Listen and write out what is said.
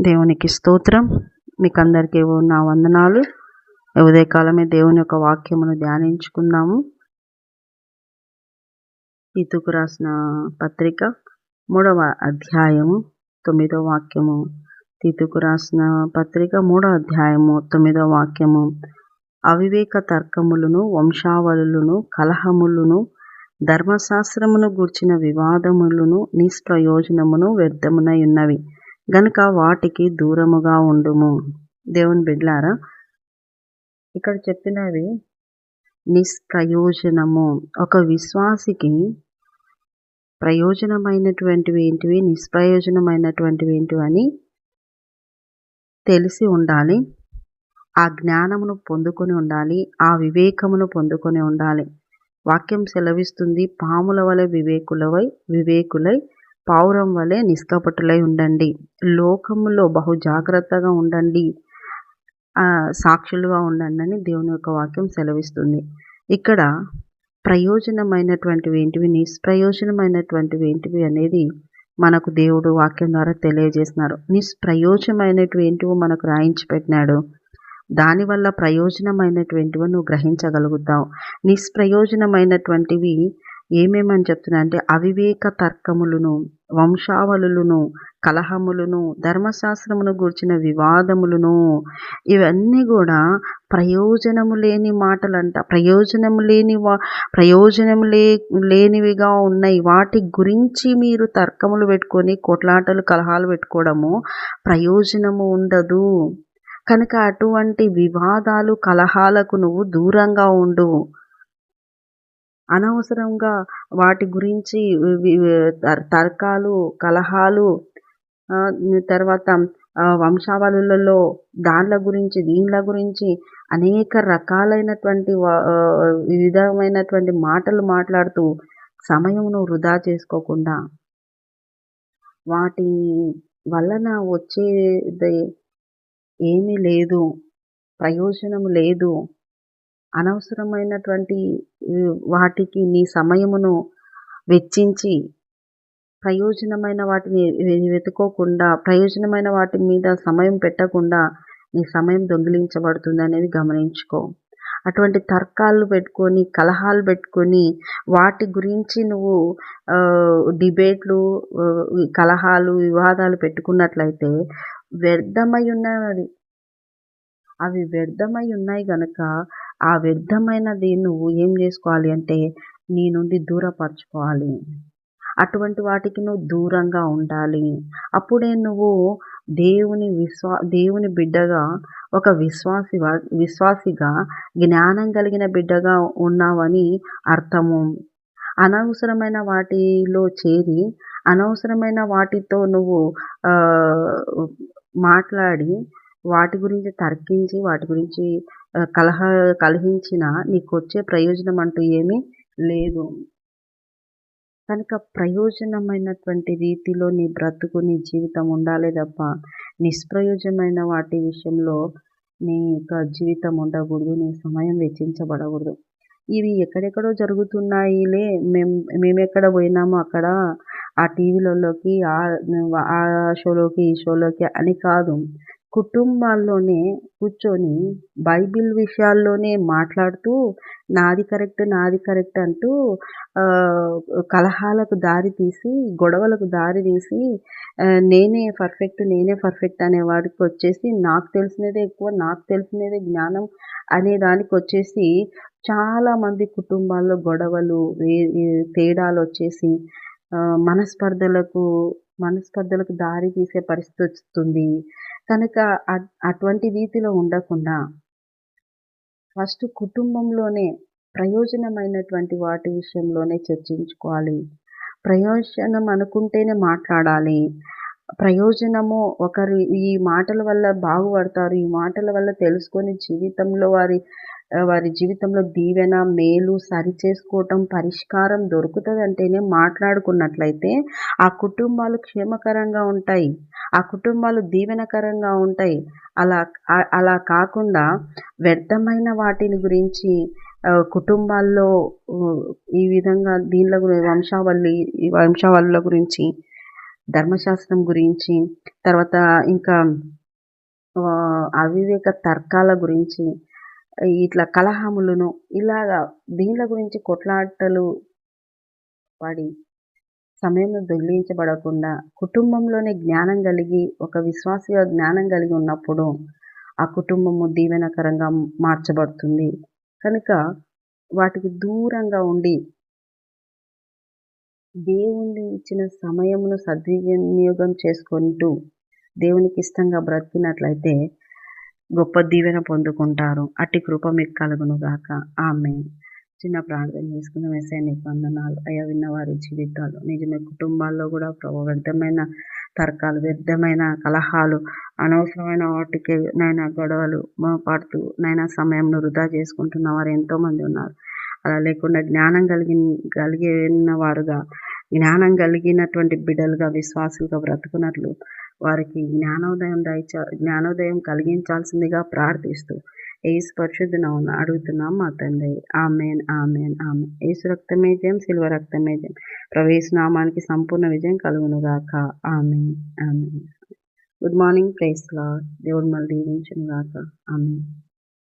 దేవునికి స్తోత్రం. మీకందరికీ నా వందనాలు. ఉదయకాలమే దేవుని యొక్క వాక్యమును ధ్యానించుకుందాము. తీతుకు రాసిన పత్రిక 3వ అధ్యాయము 9వ వాక్యము. తీతుకు రాసిన పత్రిక 3వ అధ్యాయము 9వ వాక్యము. అవివేక తర్కములను, వంశావళులను, కలహములను, ధర్మశాస్త్రమును గూర్చిన వివాదములను నిష్ప్రయోజనమును వ్యర్థమునై ఉన్నవి గనుక వాటికి దూరముగా ఉండుము. దేవుని బిడ్డలారా, ఇక్కడ చెప్పినవి నిష్ప్రయోజనము. ఒక విశ్వాసికి ప్రయోజనమైనటువంటివి ఏంటివి, నిష్ప్రయోజనమైనటువంటివి ఏంటివి అని తెలిసి ఉండాలి. ఆ జ్ఞానమును పొందుకొని ఉండాలి. ఆ వివేకమును పొందుకొని ఉండాలి. వాక్యం సెలవిస్తుంది, పాముల వలె వివేకులై పావురం వలె నిష్కపటులై ఉండండి. లోకములో బహు జాగ్రత్తగా ఉండండి, సాక్షులుగా ఉండండి అని దేవుని యొక్క వాక్యం సెలవిస్తుంది. ఇక్కడ ప్రయోజనమైనటువంటివి ఏంటివి, నిష్ప్రయోజనమైనటువంటివి ఏంటివి అనేది మనకు దేవుడు వాక్యం ద్వారా తెలియజేస్తున్నారు. నిష్ప్రయోజనమైనటువంటి ఏంటివో మనకు రాయించి పెట్టినాడు. దానివల్ల ప్రయోజనమైనటువంటివి నువ్వు గ్రహించగలుగుతావు. నిష్ప్రయోజనమైనటువంటివి ఏమేమని చెప్తున్నా అంటే అవివేక తర్కములను, వంశావళులను, కలహములను, ధర్మశాస్త్రమును గూర్చిన వివాదములను, ఇవన్నీ కూడా ప్రయోజనము లేని మాటలంట. ప్రయోజనము లేనివిగా ఉన్నాయి. వాటి గురించి మీరు తర్కములు పెట్టుకొని కొట్లాటలు కలహాలు పెట్టుకోవడము ప్రయోజనము ఉండదు. కనుక అటువంటి వివాదాలు కలహాలకు నువ్వు దూరంగా ఉండు. అనవసరంగా వాటి గురించి తర్కాలు కలహాలు, తర్వాత వంశావళులలో దానిల గురించి దీనిల గురించి అనేక రకాలైనటువంటి విధమైనటువంటి మాటలు మాట్లాడుతూ సమయమును వృధా చేసుకోకుండా, వాటి వలన వచ్చేది ఏమీ లేదు, ప్రయోజనం లేదు, అనవసరమైనటువంటి వాటికి నీ సమయమును వెచ్చించి ప్రయోజనమైన వాటిని వెతుకోకుండా, ప్రయోజనమైన వాటి మీద సమయం పెట్టకుండా నీ సమయం దొంగిలించబడుతుంది అనేది గమనించుకో. అటువంటి తర్కాలు పెట్టుకొని, కలహాలు పెట్టుకొని, వాటి గురించి నువ్వు డిబేట్లు, కలహాలు, వివాదాలు పెట్టుకున్నట్లయితే వ్యర్థమై ఉన్నది. అవి వ్యర్థమై ఉన్నాయి కనుక ఆ వ్యర్థమైనది నువ్వు ఏం చేసుకోవాలి అంటే నీ నుండి దూరపరచుకోవాలి. అటువంటి వాటికి నువ్వు దూరంగా ఉండాలి. అప్పుడే నువ్వు దేవుని బిడ్డగా, ఒక విశ్వాసిగా, జ్ఞానం కలిగిన బిడ్డగా ఉన్నావని అర్థము. అనవసరమైన వాటిలో చేరి, అనవసరమైన వాటితో నువ్వు మాట్లాడి, వాటి గురించి తర్కించి, వాటి గురించి కలహించిన నీకు వచ్చే ప్రయోజనం అంటూ ఏమీ లేదు. కనుక ప్రయోజనమైనటువంటి రీతిలో నీ బ్రతుకు, నీ జీవితం ఉండాలి తప్ప నిష్ప్రయోజనమైన వాటి విషయంలో నీ యొక్క జీవితం ఉండకూడదు, నీ సమయం వెచ్చించబడకూడదు. ఇవి ఎక్కడెక్కడో జరుగుతున్నాయిలే, మేమెక్కడ పోయినామో అక్కడ ఆ టీవీలలోకి, ఆ షోలోకి, ఈ షోలోకి అని కాదు. కుటుంబాల్లోనే కూర్చొని బైబిల్ విషయాల్లోనే మాట్లాడుతూ నాది కరెక్ట్ అంటూ కలహాలకు దారి తీసి, గొడవలకు దారి తీసి, నేనే పర్ఫెక్ట్ అనే వాడికి వచ్చేసి నాకు తెలిసినదే ఎక్కువ, నాకు తెలిసినదే జ్ఞానం అనే దానికి వచ్చేసి చాలామంది కుటుంబాల్లో గొడవలు, తేడాలు వచ్చేసి మనస్పర్ధలకు దారి తీసే పరిస్థితి వస్తుంది. కనుక అటువంటి రీతిలో ఉండకుండా ఫస్ట్ కుటుంబంలోనే ప్రయోజనమైనటువంటి వాటి విషయంలోనే చర్చించుకోవాలి. ప్రయోజనం అనుకుంటేనే మాట్లాడాలి. ప్రయోజనము ఒకరు ఈ మాటల వల్ల బాగుపడతారు, ఈ మాటల వల్ల తెలుసుకొని జీవితంలో వారి జీవితంలో దీవెన, మేలు, సరిచేసుకోవటం, పరిష్కారం దొరుకుతుంది అంటేనే మాట్లాడుకున్నట్లయితే ఆ కుటుంబాలు క్షేమకరంగా ఉంటాయి, ఆ కుటుంబాలు దీవెనకరంగా ఉంటాయి. అలా కాకుండా వ్యర్థమైన వాటిని గురించి కుటుంబాల్లో ఈ విధంగా దీనిల గురించి వంశావళుల గురించి ధర్మశాస్త్రం గురించి, తర్వాత ఇంకా అవివేక తర్కాల గురించి, ఇట్లా కలహములను ఇలాగా దీనిల గురించి కొట్లాటలు పడి సమయం దొంగిలించబడకుండా కుటుంబంలోనే జ్ఞానం కలిగి ఒక విశ్వాసిగా జ్ఞానం కలిగి ఉన్నప్పుడు ఆ కుటుంబము దీవెనకరంగా మార్చబడుతుంది. కనుక వాటికి దూరంగా ఉండి దేవుని ఇచ్చిన సమయమును సద్వినియోగం చేసుకుంటూ దేవునికి ఇష్టంగా బ్రతికినట్లయితే గొప్ప దీవెన పొందుకుంటారు. అట్టి కృప మీకు కలుగునుగాక. ఆమేన్. చిన్న ప్రార్థన చేసుకుందాం. యేసయ్య నీకు వందనాలు. అయ్యా విన్నవారి జీవితాలు నిజమే కుటుంబాల్లో కూడా ప్రభు వ్యర్థమైన తర్కాలు, వ్యర్థమైన కలహాలు, అనవసరమైన వాటికి నైనా గొడవలు పడుతూ నైనా సమయంను వృధా చేసుకుంటున్న వారు ఎంతోమంది ఉన్నారు. అలా లేకుండా జ్ఞానం కలిగిన వారుగా, జ్ఞానం కలిగినటువంటి బిడ్డలుగా, విశ్వాసులుగా బ్రతుకున్నట్లు వారికి జ్ఞానోదయం కలిగించాల్సిందిగా ప్రార్థిస్తూ యేసు పరిశుద్ధ నామమున అడుగుతున్నాం మా తండ్రి. ఆమేన్, ఆమేన్, ఆమేన్. యేసు రక్తమే జయం, శిలువ రక్తమే జయం. ప్రభు యేసు నామానికి సంపూర్ణ విజయం కలుగునుగాక. Amen, amen. Good morning. Praise Lord. దేవుడు మళ్ళీ దీవించునుగాక. ఆమేన్.